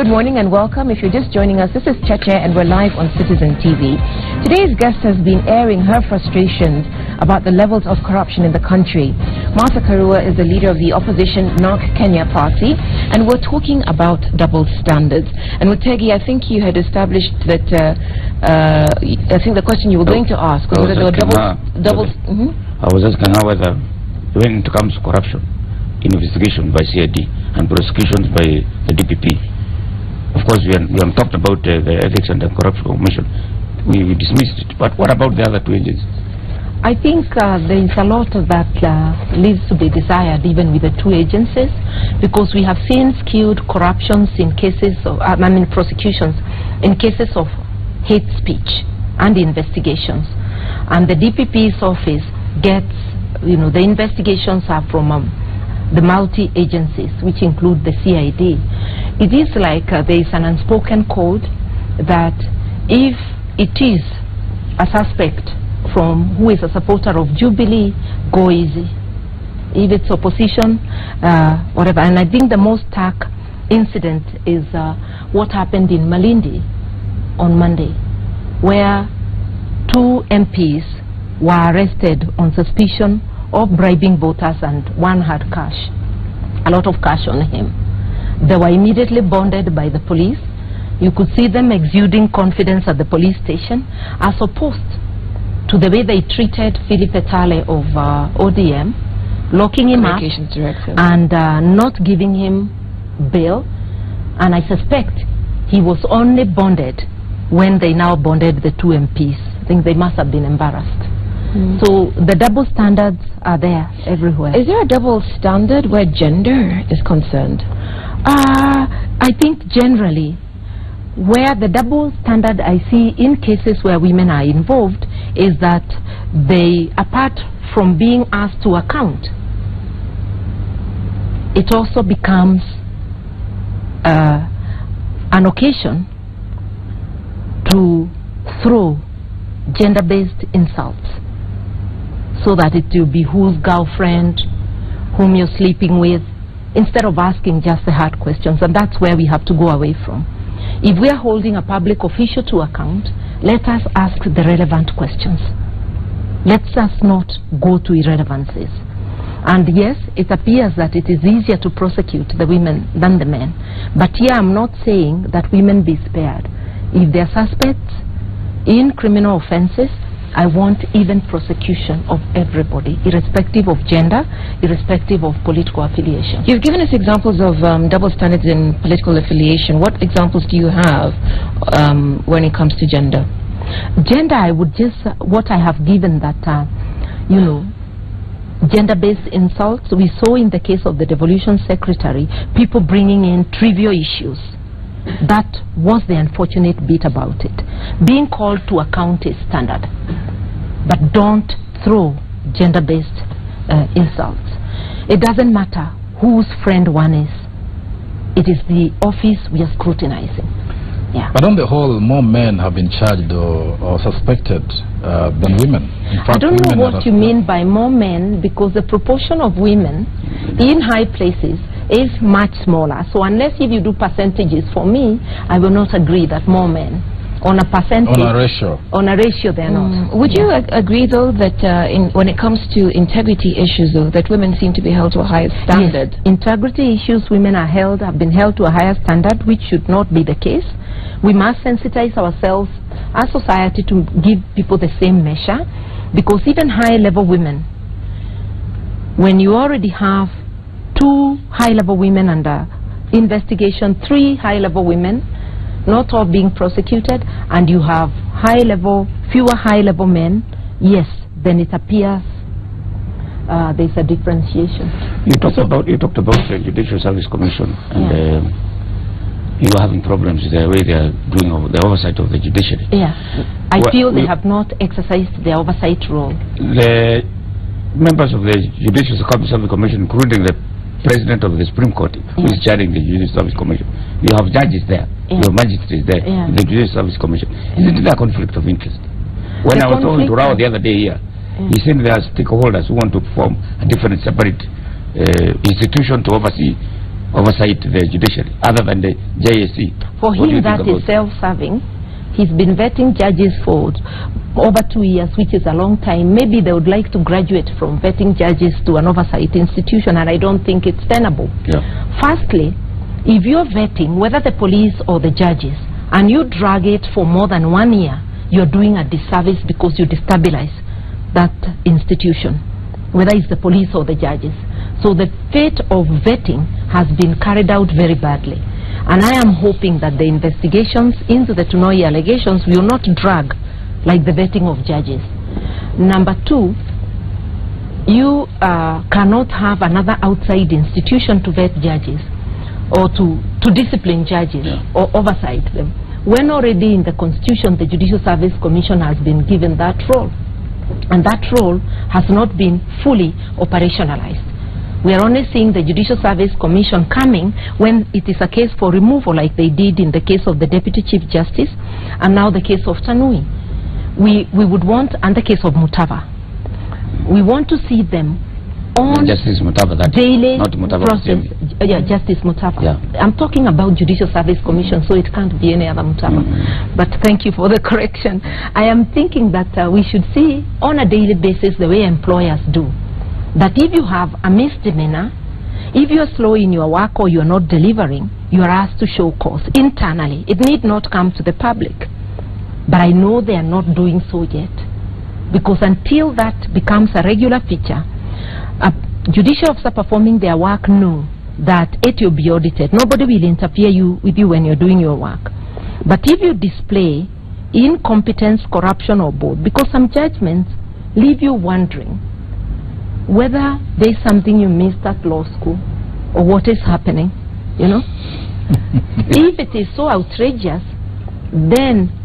Good morning and welcome. If you're just joining us, this is Cheche and we're live on Citizen TV. Today's guest has been airing her frustrations about the levels of corruption in the country. Martha Karua is the leader of the opposition NARC Kenya party, and we're talking about double standards. And Mutegi, I think you had established that, I think the question you were going to ask was whether there were double... I was asking her whether when it comes to corruption, investigation by CID and prosecutions by the DPP. Of course, we have talked about the Ethics and the Corruption Commission. We dismissed it. But what about the other two agencies? I think there is a lot that leaves to be desired even with the two agencies, because we have seen skewed corruptions in cases of, prosecutions in cases of hate speech and investigations. And the DPP's office gets, the investigations are from the multi-agencies, which include the CID. It is like there is an unspoken code that if it is a suspect from who is a supporter of Jubilee, go easy. If it's opposition, whatever. And I think the most stark incident is what happened in Malindi on Monday, where 2 MPs were arrested on suspicion of bribing voters, and one had cash, a lot of cash on him. They were immediately bonded by the police. You could see them exuding confidence at the police station, as opposed to the way they treated Philip Etale of ODM, locking him up and not giving him bail. And I suspect he was only bonded when they now bonded the 2 MPs. I think they must have been embarrassed. So the double standards are there everywhere. Is there a double standard where gender is concerned? I think generally where the double standard I see in cases where women are involved is that they, apart from being asked to account, it also becomes an occasion to throw gender-based insults, so that it will be whose girlfriend, whom you're sleeping with, instead of asking just the hard questions. And that's where we have to go away from. If we are holding a public official to account, let us ask the relevant questions. Let us not go to irrelevancies. And yes, it appears that it is easier to prosecute the women than the men. But here I'm not saying that women be spared. If they're suspects in criminal offenses, I want even prosecution of everybody, irrespective of gender, irrespective of political affiliation. You've given us examples of double standards in political affiliation. What examples do you have when it comes to gender? Gender, I would just, what I have given that, gender-based insults. We saw in the case of the devolution secretary, people bringing in trivial issues. That was the unfortunate bit about it. Being called to account is standard, but don't throw gender-based insults. It doesn't matter whose friend one is. It is the office we are scrutinizing. Yeah. But on the whole, more men have been charged or suspected than women. In fact, I don't know what you mean by more men, because the proportion of women in high places is much smaller. So unless if you do percentages for me, I will not agree that more men. On a percentage, on a ratio they're not. Would you agree though that when it comes to integrity issues though, that women seem to be held to a higher standard? Yes. Integrity issues, women are have been held to a higher standard, which should not be the case. We must sensitize ourselves as society to give people the same measure, because even high-level women, when you already have 2 high-level women under investigation, 3 high-level women, not all being prosecuted, and you have fewer high-level men, yes, then it appears there's a differentiation. You talked about the Judicial Service Commission, and you are having problems with the way they are doing the oversight of the judiciary. Yeah, I feel they have not exercised their oversight role. The members of the Judicial Service Commission, including the President of the Supreme Court, who is chairing the Judicial Service Commission, you have judges there, you have magistrates there in the Judicial Service Commission. Isn't there a conflict of interest? When I was talking to Rao the other day here, he said there are stakeholders who want to form a different, separate institution to oversee oversight the judiciary, other than the JSC? For him, that is self-serving. He's been vetting judges for over 2 years, which is a long time. Maybe they would like to graduate from vetting judges to an oversight institution, and I don't think it's tenable. Yeah. Firstly, if you're vetting, whether the police or the judges, and you drag it for more than 1 year, you're doing a disservice because you destabilize that institution, whether it's the police or the judges. So the fate of vetting has been carried out very badly. And I am hoping that the investigations into the Tunoi allegations will not drag like the vetting of judges. Number two, you cannot have another outside institution to vet judges or to discipline judges or oversight them, when already in the Constitution the Judicial Service Commission has been given that role, and that role has not been fully operationalized. We are only seeing the Judicial Service Commission coming when it is a case for removal, like they did in the case of the Deputy Chief Justice, and now the case of Tanui. We would want, and the case of Mutava, we want to see them on Justice Mutava, that daily not Mutava process. Yeah, Justice Mutava. Yeah. I'm talking about Judicial Service Commission, so it can't be any other Mutava. But thank you for the correction. I am thinking that we should see on a daily basis the way employers do. That if you have a misdemeanor, if you are slow in your work or you are not delivering, you are asked to show cause internally. It need not come to the public. But I know they are not doing so yet. Because until that becomes a regular feature, a judicial officer performing their work know that it will be audited. Nobody will interfere with you when you're doing your work. But if you display incompetence, corruption, or both, because some judgments leave you wondering whether there's something you missed at law school or what is happening, you know. If it is so outrageous, then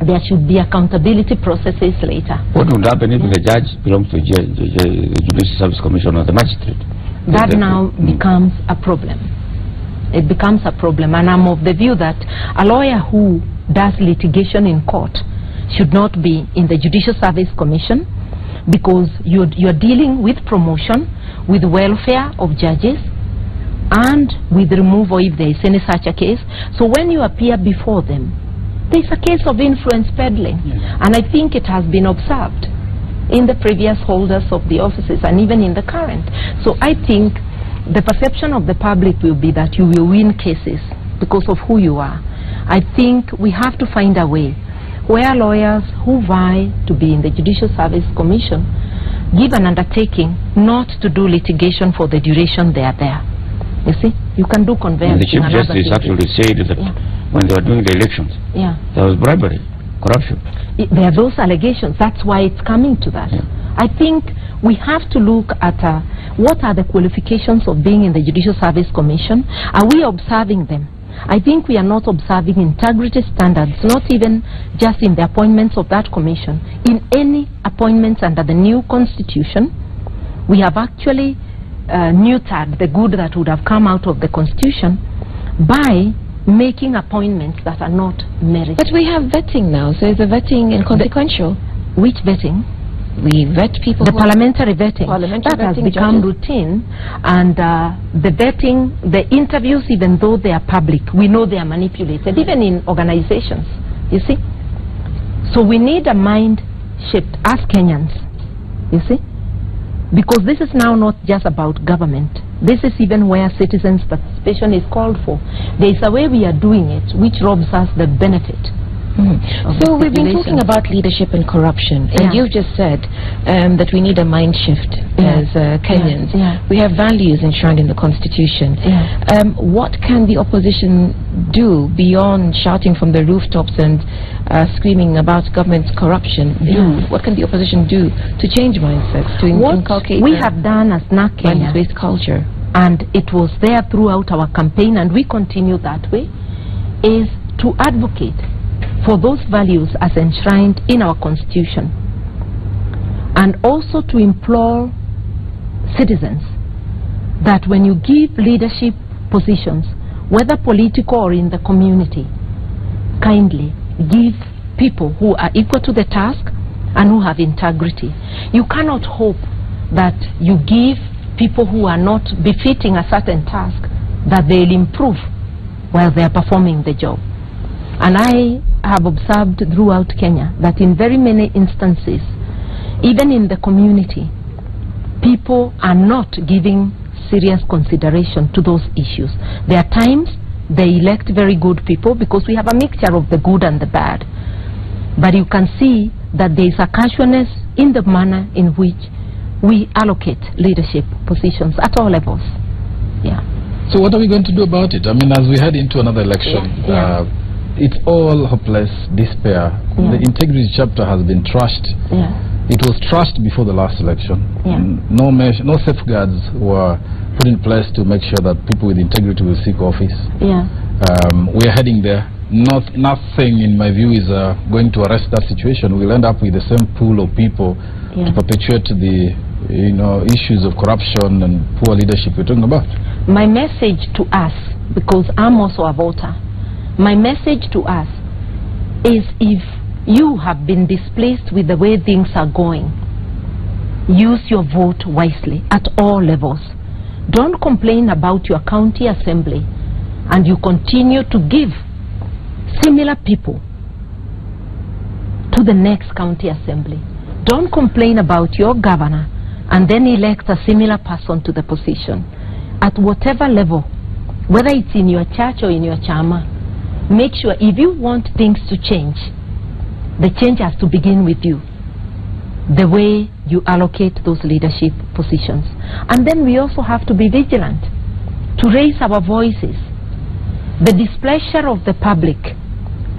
there should be accountability processes later. What would happen if the judge belongs to the Judicial Service Commission or the magistrate? That now becomes a problem. It becomes a problem, and I'm of the view that a lawyer who does litigation in court should not be in the Judicial Service Commission, because you're dealing with promotion, with welfare of judges, and with removal if there is any such a case. So when you appear before them, there's a case of influence peddling, and I think it has been observed in the previous holders of the offices and even in the current. So I think the perception of the public will be that you will win cases because of who you are. I think we have to find a way where lawyers who vie to be in the Judicial Service Commission give an undertaking not to do litigation for the duration they are there. You see, you can do conveyancing. The Chief Justice actually said that when they were doing the elections, there was bribery, corruption. There are those allegations. That's why it's coming to that. I think we have to look at what are the qualifications of being in the Judicial Service Commission. Are we observing them? I think we are not observing integrity standards, not even just in the appointments of that commission. In any appointments under the new constitution, we have actually neutered the good that would have come out of the constitution by making appointments that are not merited. But we have vetting now, so is the vetting inconsequential? Which vetting? We vet people. The parliamentary vetting. That has become routine, and the vetting, the interviews, even though they are public, we know they are manipulated, even in organizations, you see. So we need a mind shift as Kenyans, you see, because this is now not just about government. This is even where citizens' participation is called for. There is a way we are doing it which robs us the benefit. So we've been talking about leadership and corruption, and you've just said that we need a mind shift as Kenyans. We have values enshrined in the Constitution. What can the opposition do beyond shouting from the rooftops and screaming about government's corruption? What can the opposition do to change mindsets, to inculcate we have done as NAC Kenya, values-based culture? And it was there throughout our campaign, and we continue that way, is to advocate for those values as enshrined in our constitution, and also to implore citizens that when you give leadership positions, whether political or in the community, kindly give people who are equal to the task and who have integrity. You cannot hope that you give people who are not befitting a certain task that they'll improve while they are performing the job. And I have observed throughout Kenya that in very many instances, even in the community, people are not giving serious consideration to those issues. There are times they elect very good people because we have a mixture of the good and the bad. But you can see that there is a casualness in the manner in which we allocate leadership positions at all levels. Yeah. So what are we going to do about it? I mean, as we head into another election, it's all hopeless despair. The integrity chapter has been trashed. It was trashed before the last election. No safeguards were put in place to make sure that people with integrity will seek office. We are heading there. Nothing, in my view, is going to arrest that situation. We'll end up with the same pool of people to perpetuate the issues of corruption and poor leadership we're talking about. My message to us, because I'm also a voter, my message to us is, if you have been displeased with the way things are going, use your vote wisely at all levels. Don't complain about your county assembly and you continue to give similar people to the next county assembly. Don't complain about your governor and then elect a similar person to the position. At whatever level, whether it's in your church or in your chama, make sure if you want things to change, the change has to begin with you, the way you allocate those leadership positions. And then we also have to be vigilant, to raise our voices. The displeasure of the public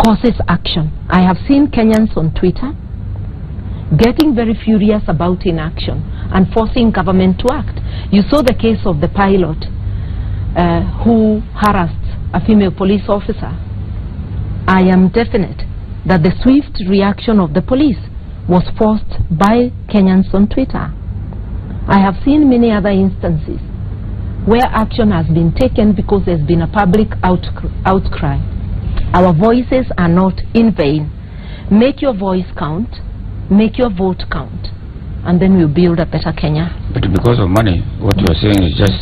causes action. I have seen Kenyans on Twitter getting very furious about inaction and forcing government to act. You saw the case of the pilot who harassed a female police officer. I am definite that the swift reaction of the police was forced by Kenyans on Twitter. I have seen many other instances where action has been taken because there's been a public outcry. Our voices are not in vain. Make your voice count, make your vote count, and then we'll build a better Kenya. But because of money, what you are saying is just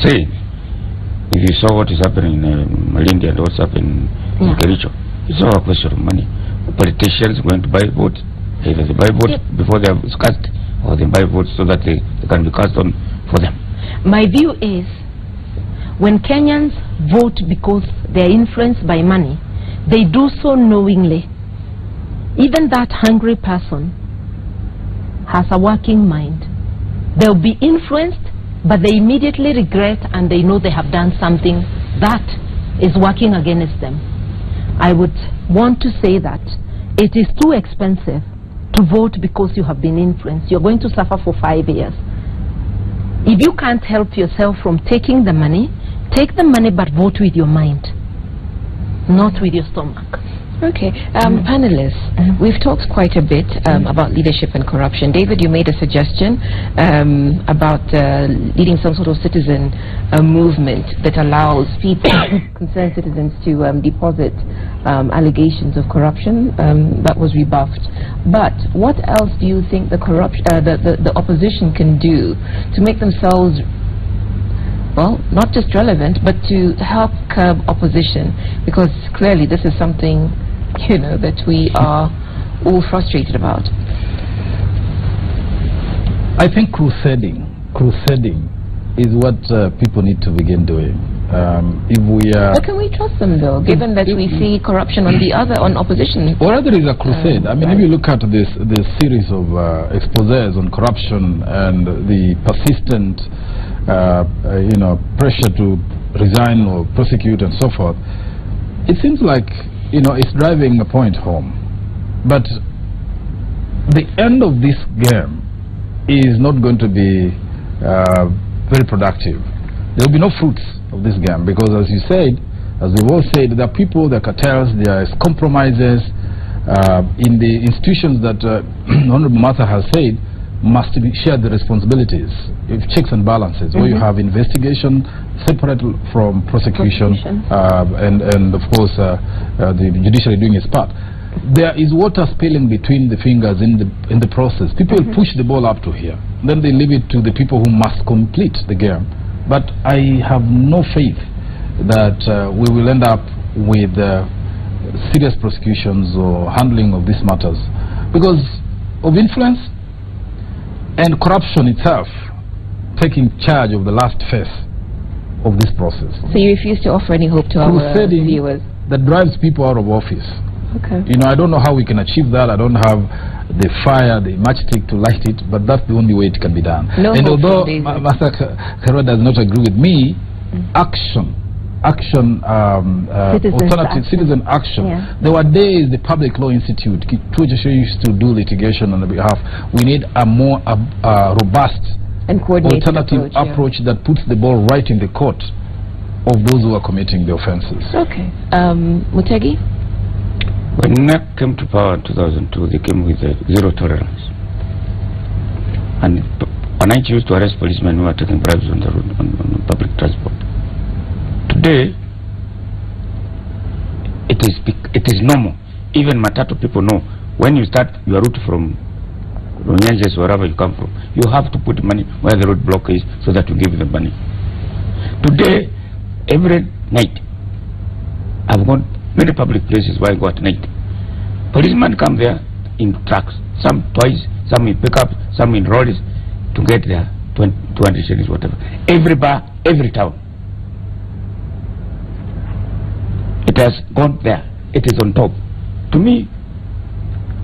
saying. If you saw what is happening in Malindi and what's happening in Kericho, it's all a question of money. The politicians are going to buy votes. Either they buy votes before they are cast, or they buy votes so that they can be cast on for them. My view is, when Kenyans vote because they are influenced by money, they do so knowingly. Even that hungry person has a working mind. They'll be influenced, but they immediately regret and they know they have done something that is working against them. I would want to say that it is too expensive to vote because you have been influenced. You're going to suffer for 5 years. If you can't help yourself from taking the money, take the money but vote with your mind, not with your stomach. Okay, panelists, we've talked quite a bit about leadership and corruption. David, you made a suggestion about leading some sort of citizen movement that allows people, concerned citizens, to deposit allegations of corruption. That was rebuffed. But what else do you think the opposition can do to make themselves, well, not just relevant, but to help curb opposition? Because clearly this is something, that we are all frustrated about. I think crusading is what people need to begin doing. If we are, but can we trust them though, given that we see corruption on opposition? Or rather, is a crusade. I mean, if you look at this series of exposés on corruption and the persistent, pressure to resign or prosecute and so forth, it seems like it's driving a point home. But the end of this game is not going to be very productive. There will be no fruits of this game because, as you said, as we've all said, there are people, there are cartels, there is compromises in the institutions that Honorable Martha has said must be shared the responsibilities, if checks and balances, where you have investigation separate from prosecution. And of course the judiciary doing its part. There is water spilling between the fingers in the process. People push the ball up to here, then they leave it to the people who must complete the game. But I have no faith that we will end up with serious prosecutions or handling of these matters because of influence and corruption itself taking charge of the last phase of this process. So you refuse to offer any hope to our viewers? That drives people out of office. Okay. You know, I don't know how we can achieve that. I don't have the fire, the matchstick to light it, but that's the only way it can be done. No, and although Martha Karua does not agree with me, citizen action. Yeah. There were days the Public Law Institute used to do litigation on the behalf. We need a more robust and coordinated alternative approach that puts the ball right in the court of those who are committing the offenses. Okay. Mutegi? When NAC came to power in 2002, they came with zero tolerance. And when I used to arrest policemen who were taking bribes on the road, on public transport. Today, it is normal. Even Matatu people know when you start your route from Runyenjes, wherever you come from, you have to put money where the road block is so that you give them money. Today, every night, I've gone many public places where I go at night. Policemen come there in trucks, some twice, some in pickups, some in lorries, to get there 200 shillings, whatever. Every bar, every town. It has gone there. It is on top. To me,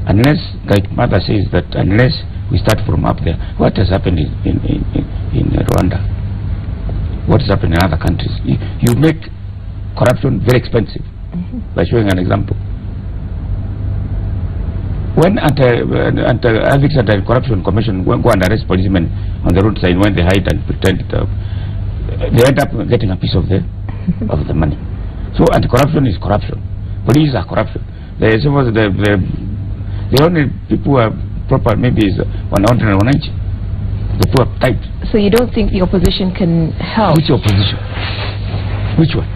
unless, like Mother says, that unless we start from up there, what has happened in Rwanda? What has happened in other countries? You make corruption very expensive by showing an example. When Ethics and Anti-Corruption Commission go and arrest policemen on the roadside when they hide and pretend they end up getting a piece of the money. So anti-corruption is corruption. Police are corruption. The only people who are proper maybe is 100 and 190. The poor type. So you don't think the opposition can help? Which opposition? Which one?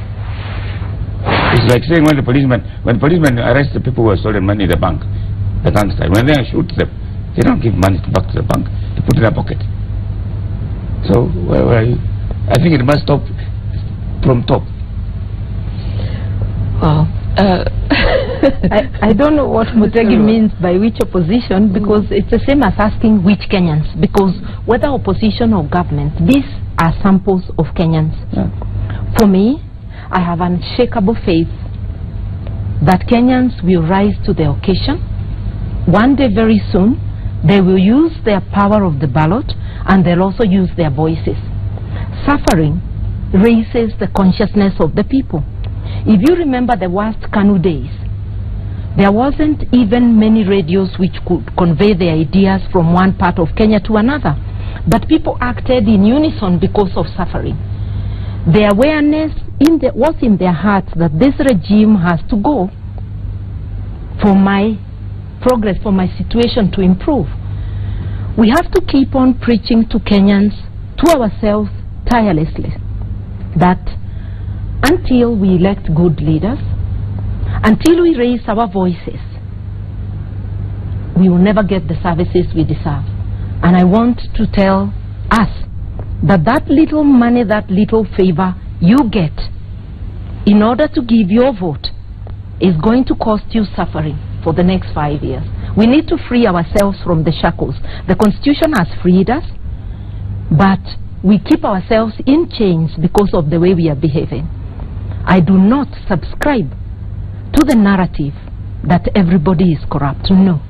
It's like saying when policemen arrest the people who have stolen money in the bank, the gangster, when they shoot them, they don't give money back to the bank, they put it in their pocket. So I think it must stop from top. Wow. I don't know what Mutegi means by which opposition, because it's the same as asking which Kenyans, because whether opposition or government, these are samples of Kenyans. Yeah. For me, I have unshakable faith that Kenyans will rise to the occasion. One day very soon, they will use their power of the ballot, and they'll also use their voices. Suffering raises the consciousness of the people. If you remember the worst KANU days, there wasn't even many radios which could convey the ideas from one part of Kenya to another. But people acted in unison because of suffering. The awareness was in their hearts that this regime has to go for my progress, for my situation to improve. We have to keep on preaching to Kenyans, to ourselves tirelessly, that until we elect good leaders, until we raise our voices, we will never get the services we deserve. And I want to tell us that that little money, that little favor you get in order to give your vote is going to cost you suffering for the next 5 years. We need to free ourselves from the shackles. The Constitution has freed us, but we keep ourselves in chains because of the way we are behaving. I do not subscribe to the narrative that everybody is corrupt. No.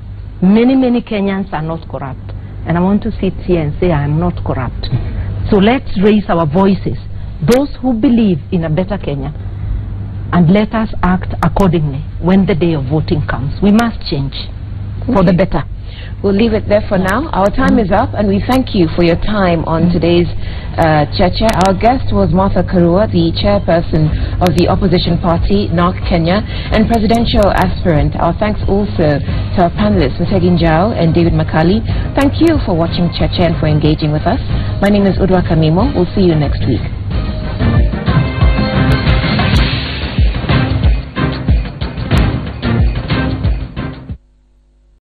Many Kenyans are not corrupt. And I want to sit here and say I am not corrupt. So let's raise our voices, those who believe in a better Kenya, and let us act accordingly when the day of voting comes. We must change for the better. We'll leave it there for now. Our time is up, and we thank you for your time on today's Cheche. Our guest was Martha Karua, the chairperson of the opposition party, NARC Kenya, and presidential aspirant. Our thanks also to our panelists, Mutegi Njau and David Makali. Thank you for watching Cheche and for engaging with us. My name is Udwa Kamimo. We'll see you next week.